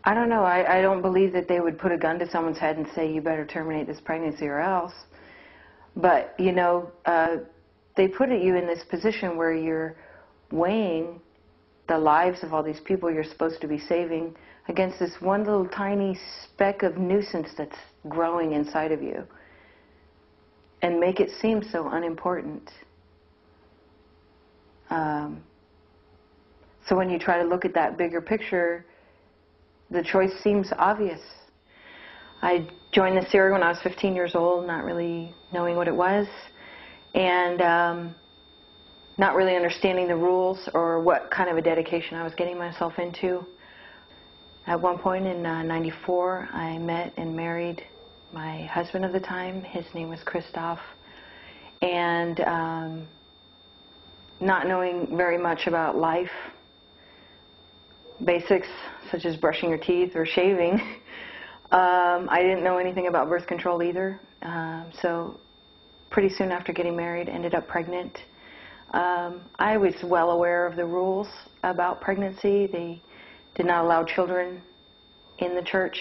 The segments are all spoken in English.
I don't know. I don't believe that they would put a gun to someone's head and say, you better terminate this pregnancy or else. But, you know, they put you in this position where you're weighing the lives of all these people you're supposed to be saving against this one little tiny speck of nuisance that's growing inside of you, and make it seem so unimportant. So when you try to look at that bigger picture, the choice seems obvious. I joined the Sea Org when I was 15 years old, not really knowing what it was, and not really understanding the rules or what kind of a dedication I was getting myself into. At one point in '94, I met and married my husband of the time. His name was Christoph. And not knowing very much about life, basics such as brushing your teeth or shaving, I didn't know anything about birth control either. So pretty soon after getting married, ended up pregnant. I was well aware of the rules about pregnancy. They did not allow children in the church,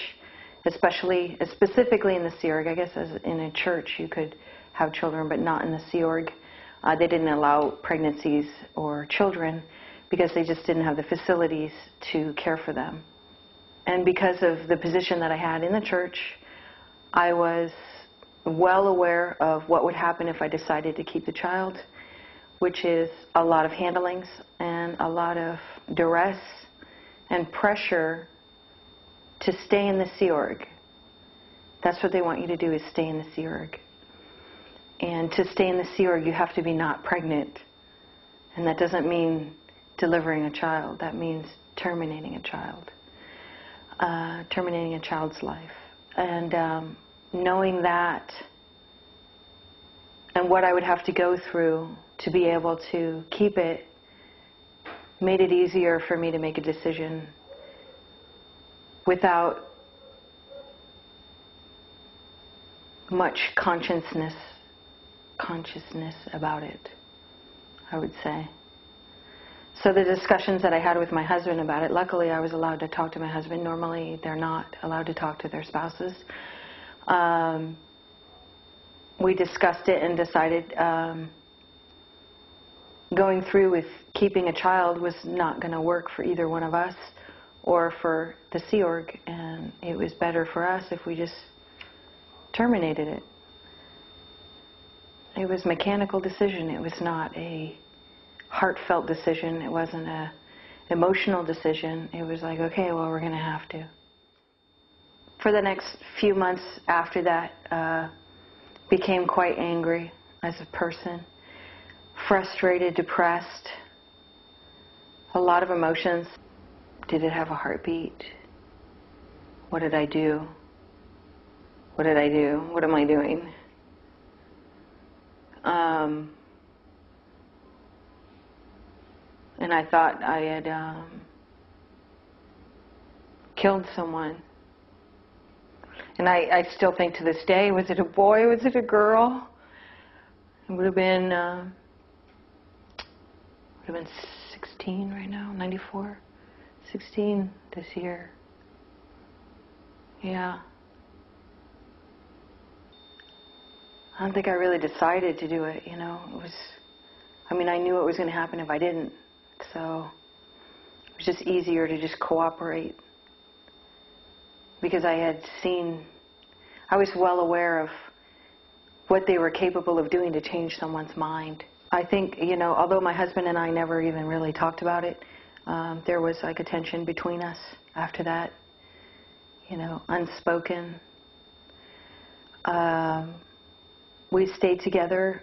specifically in the Sea Org. I guess as in a church you could have children, but not in the Sea Org. They didn't allow pregnancies or children because they just didn't have the facilities to care for them. And because of the position that I had in the church, I was well aware of what would happen if I decided to keep the child, which is a lot of handlings and a lot of duress and pressure to stay in the Sea Org. That's what they want you to do, is stay in the Sea Org. And to stay in the Sea Org, you have to be not pregnant. And that doesn't mean delivering a child. That means terminating a child. Terminating a child's life. And knowing that and what I would have to go through to be able to keep it made it easier for me to make a decision without much consciousness about it, I would say. So the discussions that I had with my husband about it, luckily I was allowed to talk to my husband. Normally they're not allowed to talk to their spouses. We discussed it and decided going through with keeping a child was not going to work for either one of us or for the Sea Org, and it was better for us if we just terminated it. It was a mechanical decision. It was not a heartfelt decision. It wasn't a emotional decision. It was like, okay, well, we're going to have to. For the next few months after that, became quite angry as a person, frustrated, depressed, a lot of emotions. Did it have a heartbeat? What did I do? What did I do? What am I doing? And I thought I had killed someone. And I still think to this day, was it a boy? Was it a girl? It would have been 16 right now, 94. 16 this year. Yeah. I don't think I really decided to do it, you know. It was, I mean, I knew it was going to happen if I didn't. So it was just easier to just cooperate. Because I had seen, I was well aware of what they were capable of doing to change someone's mind. I think, you know, although my husband and I never even really talked about it, there was like a tension between us after that, you know, unspoken. We stayed together,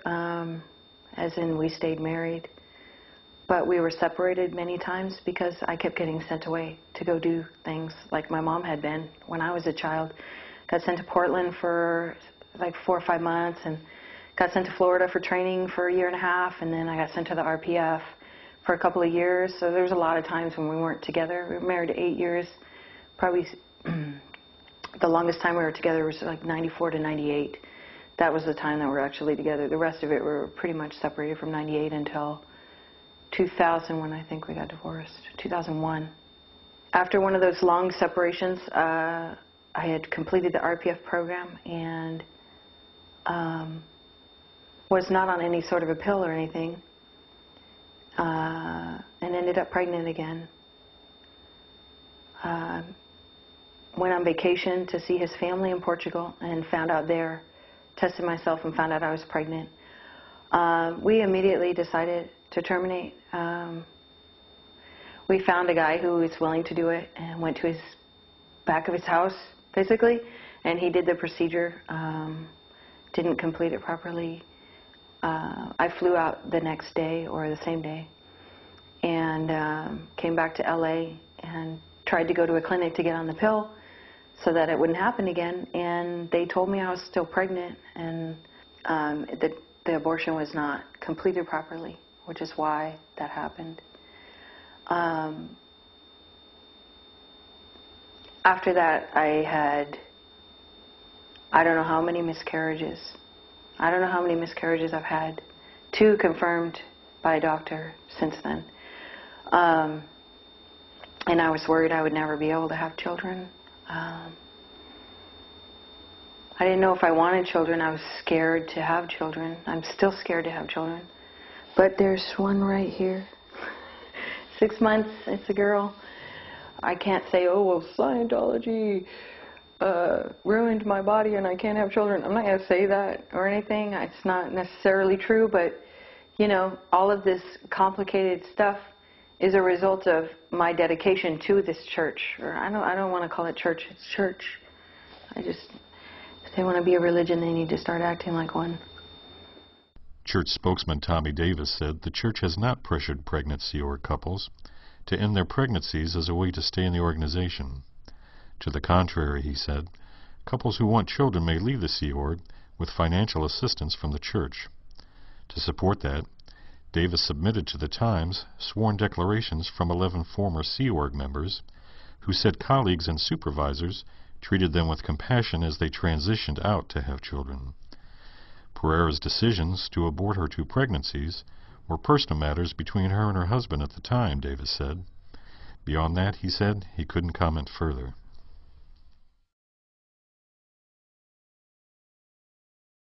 as in we stayed married, but we were separated many times because I kept getting sent away to go do things like my mom had been when I was a child. Got sent to Portland for like 4 or 5 months, and got sent to Florida for training for a year and a half, and then I got sent to the RPF for a couple of years. So there was a lot of times when we weren't together. We were married 8 years. Probably the longest time we were together was like 94 to 98. That was the time that we were actually together. The rest of it we were pretty much separated from 98 until 2000, when I think we got divorced. 2001. After one of those long separations, I had completed the RPF program and was not on any sort of a pill or anything, and ended up pregnant again. Went on vacation to see his family in Portugal and found out there, tested myself and found out I was pregnant. We immediately decided to terminate. We found a guy who was willing to do it and went to his back of his house, basically, and he did the procedure. Didn't complete it properly. I flew out the next day or the same day and came back to LA and tried to go to a clinic to get on the pill so that it wouldn't happen again, and they told me I was still pregnant, and the abortion was not completed properly, which is why that happened. After that, I had, I don't know how many miscarriages. I don't know how many miscarriages I've had. 2 confirmed by a doctor since then. And I was worried I would never be able to have children. I didn't know if I wanted children. I was scared to have children. I'm still scared to have children. But there's one right here. 6 months, it's a girl. I can't say, oh, well, Scientology ruined my body and I can't have children. I'm not going to say that or anything. It's not necessarily true, but, you know, all of this complicated stuff is a result of my dedication to this church. Or I don't want to call it church. It's church. If they want to be a religion, they need to start acting like one. Church spokesman Tommy Davis said the church has not pressured pregnancy or couples to end their pregnancies as a way to stay in the organization. To the contrary, he said, couples who want children may leave the Sea Org with financial assistance from the church. To support that, Davis submitted to the Times sworn declarations from 11 former Sea Org members who said colleagues and supervisors treated them with compassion as they transitioned out to have children. Pereira's decisions to abort her 2 pregnancies were personal matters between her and her husband at the time, Davis said. Beyond that, he said, he couldn't comment further.